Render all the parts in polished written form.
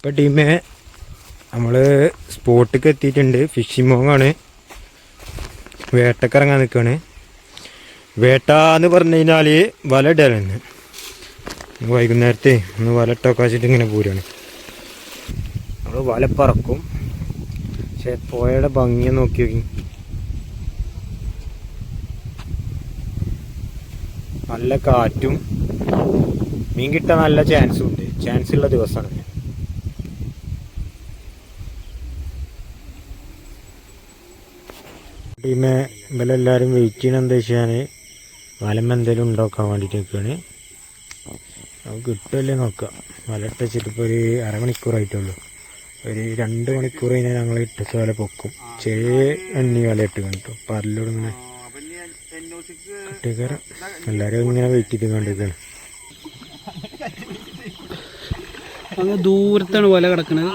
ഇപ്പോൾ ടീമേ നമ്മൾ സ്പോട്ടിലേക്ക് എത്തിയിട്ടുണ്ട്. ഫിഷിംഗ് മോങ്ങാണ്. വേട്ടക്കിറങ്ങാൻ നിൽക്കുകയാണ്. വേട്ട എന്ന് പറഞ്ഞു കഴിഞ്ഞാൽ വല ഇടലാണ്. വൈകുന്നേരത്തെ ഒന്ന് വല ഇട്ടൊക്കെ വെച്ചിട്ട് ഇങ്ങനെ പോരുകയാണ്. നമ്മൾ വല പറക്കും. പക്ഷേ പുഴയുടെ ഭംഗിയെ നോക്കി നോക്കി നല്ല കാറ്റും മീൻ കിട്ടാൻ നല്ല ചാൻസും ഉണ്ട്. ചാൻസ് ഉള്ള ദിവസമാണ്. ടീമെ ഇവരെല്ലാവരും വെയിറ്റ് ചെയ്യണം. എന്താ വെച്ചാൽ വലം എന്തെങ്കിലും ഉണ്ടാക്കാൻ വേണ്ടിയിട്ട് നിൽക്കുകയാണ്. നമുക്ക് കിട്ടുമല്ലേ നോക്കാം. വല ഇട്ടിട്ട് ഇപ്പോൾ ഒരു അരമണിക്കൂറായിട്ടുള്ളൂ. ഒരു 2 മണിക്കൂർ കഴിഞ്ഞാൽ ഞങ്ങൾ ഇട്ട വല പൊക്കും. ചെറിയ എണ്ണി വല ഇട്ട് കണ്ടു പരലോട് ഇങ്ങനെ കിട്ടിയേക്കാരം. എല്ലാവരും ഇങ്ങനെ വെയിറ്റ് ചെയ്ത് കണ്ടിരിക്കുകയാണ്. അങ്ങ് ദൂരത്താണ് വല കിടക്കുന്നത്.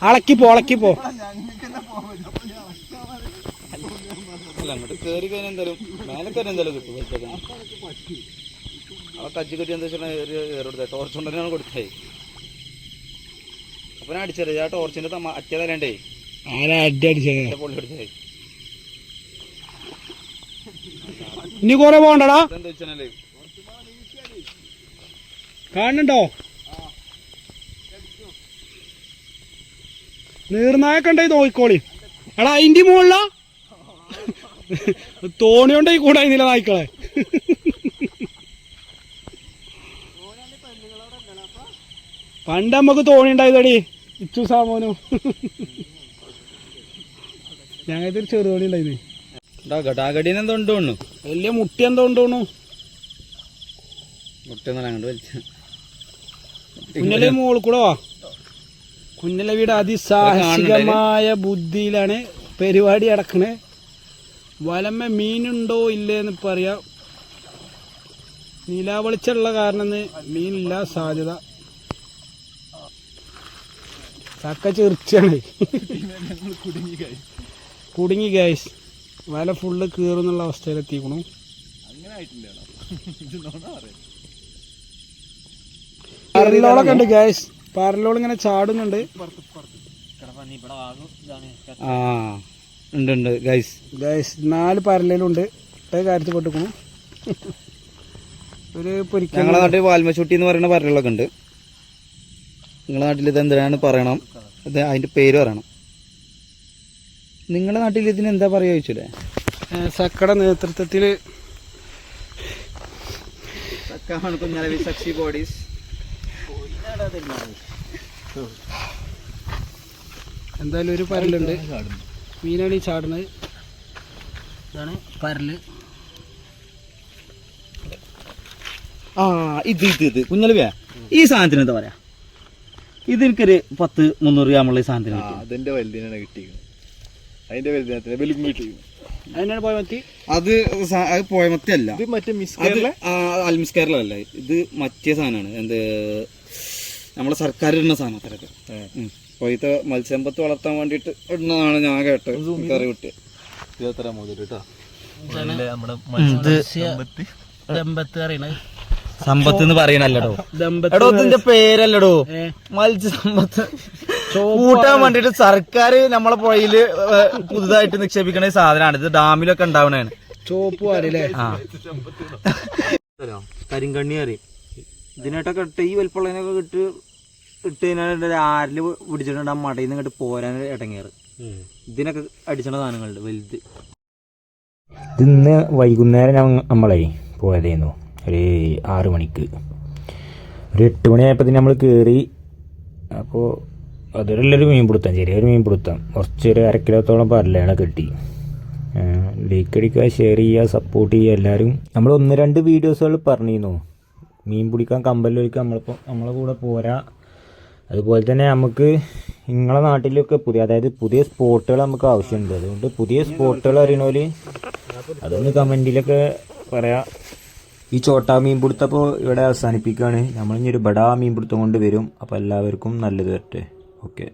അളക്കിപ്പോ അങ്ങോട്ട് കയറി കഴിഞ്ഞാൽ എന്തായാലും മേലെ കയറി എന്തായാലും കിട്ടും. ആ കജ്ജി കെട്ടി എന്താ വെച്ചാൽ ടോർച്ച് കൊണ്ടുതന്നെയാണ് കൊടുത്തേ. അപ്പൊ ഞാൻ അടിച്ചത് ആ ടോർച്ചിന്റെ അറ്റതല്ലേ പൊള്ളി അടിച്ചേ. ഇനി കുറെ പോകണ്ടടാ. എന്താ വെച്ചാലേ കാണുന്നുണ്ടോ? നീർനായൊക്കെ ഉണ്ടായി നോക്കിക്കോളി. എടാ അതിന്റെ മുകളില തോണി കൊണ്ടായി കൂടായിരുന്നില്ല നായ്ക്കളെ. പണ്ട് നമ്മക്ക് തോണി ഉണ്ടായതടി ഇച്ചു സാമോനു. ഞങ്ങൾക്ക് ഒരു ചെറുതോണി ഉണ്ടായിരുന്നു. എന്തോണ്ടോ വലിയ മുട്ടി എന്തോണ്ടോണു. കുഞ്ഞലെ മോൾ കൂടെ വാ. കുഞ്ഞലെ വീട് അതിസാഹസികമായ ബുദ്ധിയിലാണ് പരിപാടി അടക്കണേ. വലമ്മ മീനുണ്ടോ ഇല്ലേന്ന് പറയാം. നിലാവെളിച്ചുള്ള കാരണം മീനില്ല സാധ്യത. ചക്ക ചെറിച്ചാണ്. കുടുങ്ങി ഗൈസ്. വല ഫുള്ള് കീറുന്നുള്ള അവസ്ഥയിലെത്തിക്കണു. പരലോളൊക്കെ ഉണ്ട് ഗൈസ്. പരലോൾ ഇങ്ങനെ ചാടുന്നുണ്ട്. ആ ഉണ്ട് ഗൈസ്. 4 പരലുണ്ട്. കാര്യത്തിൽ പെട്ടിക്കണു. ഒരു ഞങ്ങളുടെ നാട്ടിൽ വാൽമച്ചൂട്ടി എന്ന് പറയുന്ന പരലുകളൊക്കെ ഉണ്ട്. നിങ്ങളുടെ നാട്ടിൽ ഇത് എന്തിനാണ് പറയണം, അതിന്റെ പേര് പറയണം. നിങ്ങളുടെ നാട്ടിൽ ഇതിന് എന്താ പറയാ ചോദിച്ചല്ലേ? സക്കയുടെ നേതൃത്വത്തില് എന്തായാലും ഒരു പരലുണ്ട്. മീനാണ് ഈ ചാടുന്നത്. ഇതാണ് പരല്. ആ ഇത് കുഞ്ഞലവിയാ, ഈ സാധനത്തിന് എന്താ പറയാ? ഇതെനിക്കൊരു 10-300 ഗ്രാമുള്ള ഈ സാധനത്തിന് അതിന്റെ വലുതിനാണ് കിട്ടിയത്. അതിന്റെ വലുതിനെ അതിനാണ് പോയമത്തി. അത് പോയമത്തി അല്ല, മറ്റേ അൽമിസ് കേരളല്ല. ഇത് മറ്റേ സാധനമാണ്. എന്ത് നമ്മളെ സർക്കാർ ഇടുന്ന സാധനം അത്രയൊക്കെ. പോയിത്തെ മത്സ്യമ്പത്ത് വളർത്താൻ വേണ്ടിട്ട് ഇടുന്നതാണ് ഞാൻ കേട്ടത്. കറി വിട്ട് സമ്പത്ത് എന്ന് പറയണല്ലോ. എടോ ഇതിന്റെ പേരല്ലടോ, മത്സ്യസമ്പത്ത് കൂട്ടാൻ വേണ്ടിട്ട് സർക്കാർ നമ്മളെ പുഴയില് പുതുതായിട്ട് നിക്ഷേപിക്കണ സാധനമാണ്. ഇത് ഡാമിലൊക്കെ ഉണ്ടാവണാണ്. ചോപ്പ് പാലല്ലേ? കരിങ്കണ്ണി കറി ഇതിനായിട്ടൊക്കെ ഇട്ട് ഈ വലുപ്പുള്ളതിനൊക്കെ ഇട്ട് കഴിഞ്ഞാൽ ആരില് പിടിച്ചിട്ടുണ്ട്. ആ മടയിൽ നിന്ന് ഇങ്ങോട്ട് പോരാൻ ഇടങ്ങേറ്. ഇതിനൊക്കെ അടിച്ചണ സാധനങ്ങളുണ്ട് വലുത്. ഇന്ന് വൈകുന്നേരം നമ്മളെ പോയതായിരുന്നു. ഒരു 6 മണിക്ക്. ഒരു 8 മണിയായപ്പോൾ നമ്മൾ കയറി. അപ്പോൾ അതൊരു മീൻ പിടുത്തം, ചെറിയൊരു മീൻ പിടുത്തം. കുറച്ചൊരു 1/2 കിലോത്തോളം പരലാണ് കിട്ടി. ലൈക്ക് അടിക്കുക, ഷെയർ ചെയ്യുക, സപ്പോർട്ട് ചെയ്യുക എല്ലാവരും. നമ്മൾ 1-2 വീഡിയോസുകൾ പറഞ്ഞിരുന്നു മീൻ പിടിക്കാൻ കമ്പലിലേക്ക് നമ്മളെ കൂടെ പോരാ. അതുപോലെ തന്നെ നമുക്ക് നിങ്ങളെ നാട്ടിലൊക്കെ പുതിയ സ്പോട്ടുകൾ നമുക്ക് ആവശ്യമുണ്ട്. അതുകൊണ്ട് പുതിയ സ്പോട്ടുകൾ അറിയണോല് അതൊന്ന് കമൻറ്റിലൊക്കെ പറയാം. ഈ ചോട്ടാ മീൻ പിടുത്തപ്പോൾ ഇവിടെ അവസാനിപ്പിക്കുകയാണ്. നമ്മളിനി ഒരു ബടാ മീൻ പിടുത്തം കൊണ്ട് വരും. അപ്പോൾ എല്ലാവർക്കും നല്ലത് വരട്ടെ. ഓക്കെ.